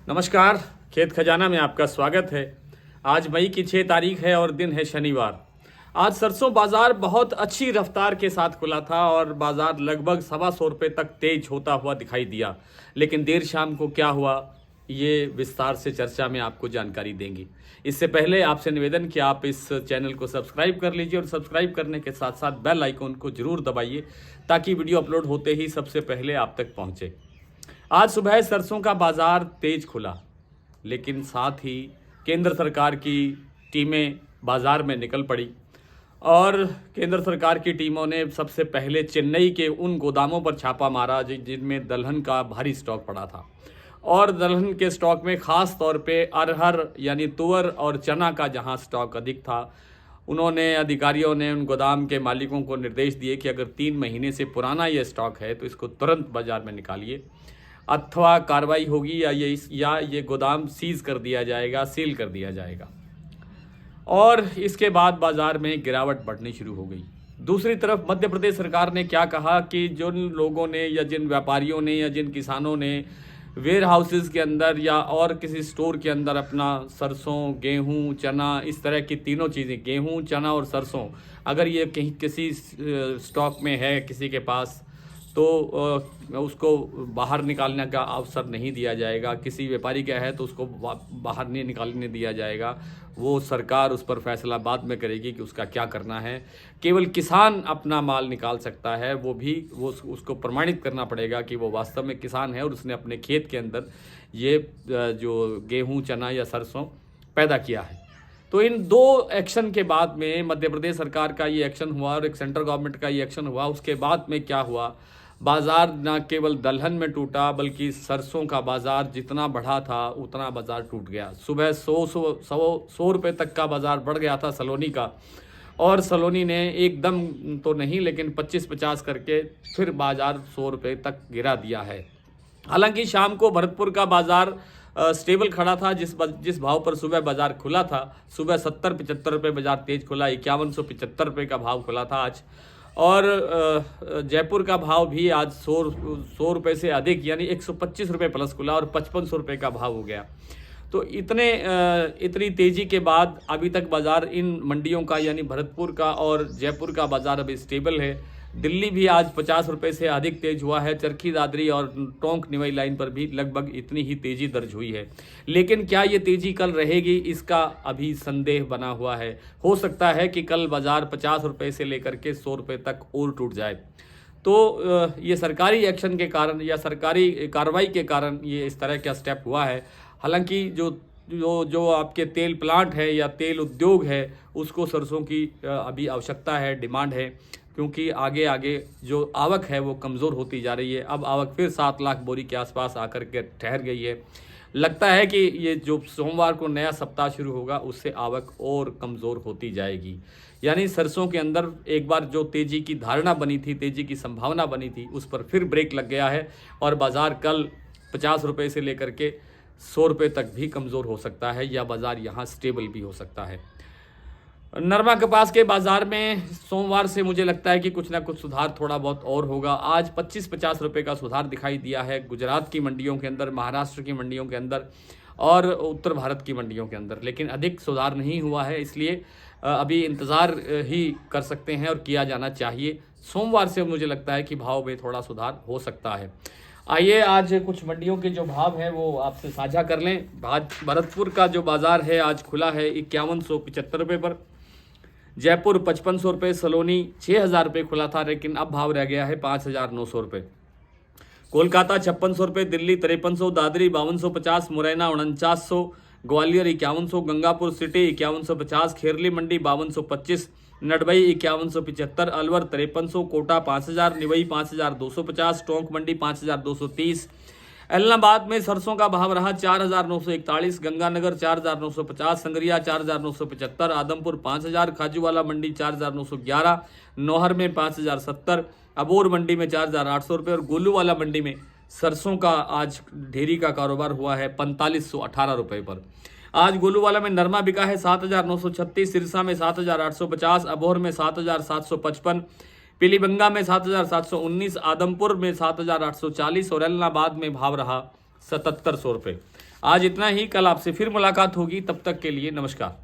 नमस्कार। खेत खजाना में आपका स्वागत है। आज मई की 6 तारीख है और दिन है शनिवार। आज सरसों बाजार बहुत अच्छी रफ्तार के साथ खुला था और बाजार लगभग 125 रुपये तक तेज होता हुआ दिखाई दिया। लेकिन देर शाम को क्या हुआ, ये विस्तार से चर्चा में आपको जानकारी देंगे। इससे पहले आपसे निवेदन कि आप इस चैनल को सब्सक्राइब कर लीजिए और सब्सक्राइब करने के साथ साथ बेल आइकन को जरूर दबाइए ताकि वीडियो अपलोड होते ही सबसे पहले आप तक पहुंचे। आज सुबह सरसों का बाजार तेज खुला, लेकिन साथ ही केंद्र सरकार की टीमें बाजार में निकल पड़ी और केंद्र सरकार की टीमों ने सबसे पहले चेन्नई के उन गोदामों पर छापा मारा जिनमें दलहन का भारी स्टॉक पड़ा था। और दलहन के स्टॉक में खास तौर पे अरहर यानी तुअर और चना का जहां स्टॉक अधिक था, उन्होंने अधिकारियों ने उन गोदाम के मालिकों को निर्देश दिए कि अगर 3 महीने से पुराना ये स्टॉक है तो इसको तुरंत बाजार में निकालिए, अथवा कार्रवाई होगी या ये गोदाम सीज कर दिया जाएगा, सील कर दिया जाएगा। और इसके बाद बाजार में गिरावट बढ़नी शुरू हो गई। दूसरी तरफ मध्य प्रदेश सरकार ने क्या कहा कि जिन लोगों ने या जिन व्यापारियों ने या जिन किसानों ने वेयर हाउसेज के अंदर या और किसी स्टोर के अंदर अपना सरसों, गेहूं, चना, इस तरह की तीनों चीज़ें, गेहूं, चना और सरसों, अगर ये कहीं किसी स्टॉक में है किसी के पास तो उसको बाहर निकालने का अवसर नहीं दिया जाएगा। किसी व्यापारी का है तो उसको बाहर नहीं निकालने दिया जाएगा। वो सरकार उस पर फैसला बाद में करेगी कि उसका क्या करना है। केवल किसान अपना माल निकाल सकता है, वो भी उसको प्रमाणित करना पड़ेगा कि वो वास्तव में किसान है और उसने अपने खेत के अंदर ये जो गेहूं, चना या सरसों पैदा किया है। तो इन 2 एक्शन के बाद में मध्य प्रदेश सरकार का ये एक्शन हुआ और एक सेंट्रल गवर्नमेंट का ये एक्शन हुआ। उसके बाद में क्या हुआ, बाजार न केवल दलहन में टूटा बल्कि सरसों का बाजार जितना बढ़ा था उतना बाजार टूट गया। सुबह 100 रुपये तक का बाजार बढ़ गया था सलोनी का, और सलोनी ने एकदम तो नहीं लेकिन 25-50 करके फिर बाजार 100 रुपये तक गिरा दिया है। हालांकि शाम को भरतपुर का बाजार स्टेबल खड़ा था। जिस भाव पर सुबह बाजार खुला था, सुबह 70-75 रुपये बाजार तेज खुला, 5175 रुपये का भाव खुला था आज। और जयपुर का भाव भी आज 100 रुपये से अधिक यानी 125 रुपये प्लस खुला और 5500 रुपये का भाव हो गया। तो इतनी तेज़ी के बाद अभी तक बाज़ार इन मंडियों का यानी भरतपुर का और जयपुर का बाज़ार अभी स्टेबल है। दिल्ली भी आज 50 रुपये से अधिक तेज हुआ है। चरखी दादरी और टोंक निवई लाइन पर भी लगभग इतनी ही तेज़ी दर्ज हुई है। लेकिन क्या ये तेज़ी कल रहेगी, इसका अभी संदेह बना हुआ है। हो सकता है कि कल बाज़ार 50 रुपये से लेकर के 100 रुपये तक और टूट जाए। तो ये सरकारी एक्शन के कारण या सरकारी कार्रवाई के कारण ये इस तरह का स्टेप हुआ है। हालांकि जो आपके तेल प्लांट है या तेल उद्योग है उसको सरसों की अभी आवश्यकता है, डिमांड है, क्योंकि आगे आगे जो आवक है वो कमज़ोर होती जा रही है। अब आवक फिर 7 लाख बोरी के आसपास आकर के ठहर गई है। लगता है कि ये जो सोमवार को नया सप्ताह शुरू होगा उससे आवक और कमज़ोर होती जाएगी। यानी सरसों के अंदर एक बार जो तेज़ी की धारणा बनी थी, तेज़ी की संभावना बनी थी, उस पर फिर ब्रेक लग गया है और बाज़ार कल 50 रुपये से लेकर के 100 रुपये तक भी कमज़ोर हो सकता है या बाज़ार यहाँ स्टेबल भी हो सकता है। नरमा कपास के बाज़ार में सोमवार से मुझे लगता है कि कुछ ना कुछ सुधार थोड़ा बहुत और होगा। आज 25-50 रुपये का सुधार दिखाई दिया है गुजरात की मंडियों के अंदर, महाराष्ट्र की मंडियों के अंदर और उत्तर भारत की मंडियों के अंदर, लेकिन अधिक सुधार नहीं हुआ है। इसलिए अभी इंतज़ार ही कर सकते हैं और किया जाना चाहिए। सोमवार से मुझे लगता है कि भाव में थोड़ा सुधार हो सकता है। आइए आज कुछ मंडियों के जो भाव हैं वो आपसे साझा कर लें। भरतपुर का जो बाज़ार है आज खुला है 5175 रुपये पर। जयपुर 5500 रुपये, सलोनी 6000 रुपये खुला था लेकिन अब भाव रह गया है 5900 रुपये। कोलकाता 5600 रुपये, दिल्ली 5300, दादरी 5250, मुरैना 4900, ग्वालियर 5100, गंगापुर सिटी 5150, खेरली मंडी 5225, नडबई 5175, अलवर 5300, कोटा 5000, निवई 5250, टोंक मंडी 5230। एलनाबाद में सरसों का भाव रहा 4941, गंगानगर 4950, संगरिया 4975, आदमपुर 5000, खाजूवाला मंडी 4911, नौहर में 5070, अबोर मंडी में 4800 रुपये और गोलूवाला मंडी में सरसों का आज ढेरी का कारोबार हुआ है 4518 रुपये पर। आज गोलूवाला में नरमा बिका है 7936, सिरसा में 7850, अबोहर में 7755, पीलीबंगा में 7719, आदमपुर में 7840 और एलनाबाद में भाव रहा 7700 रुपये। आज इतना ही, कल आपसे फिर मुलाकात होगी, तब तक के लिए नमस्कार।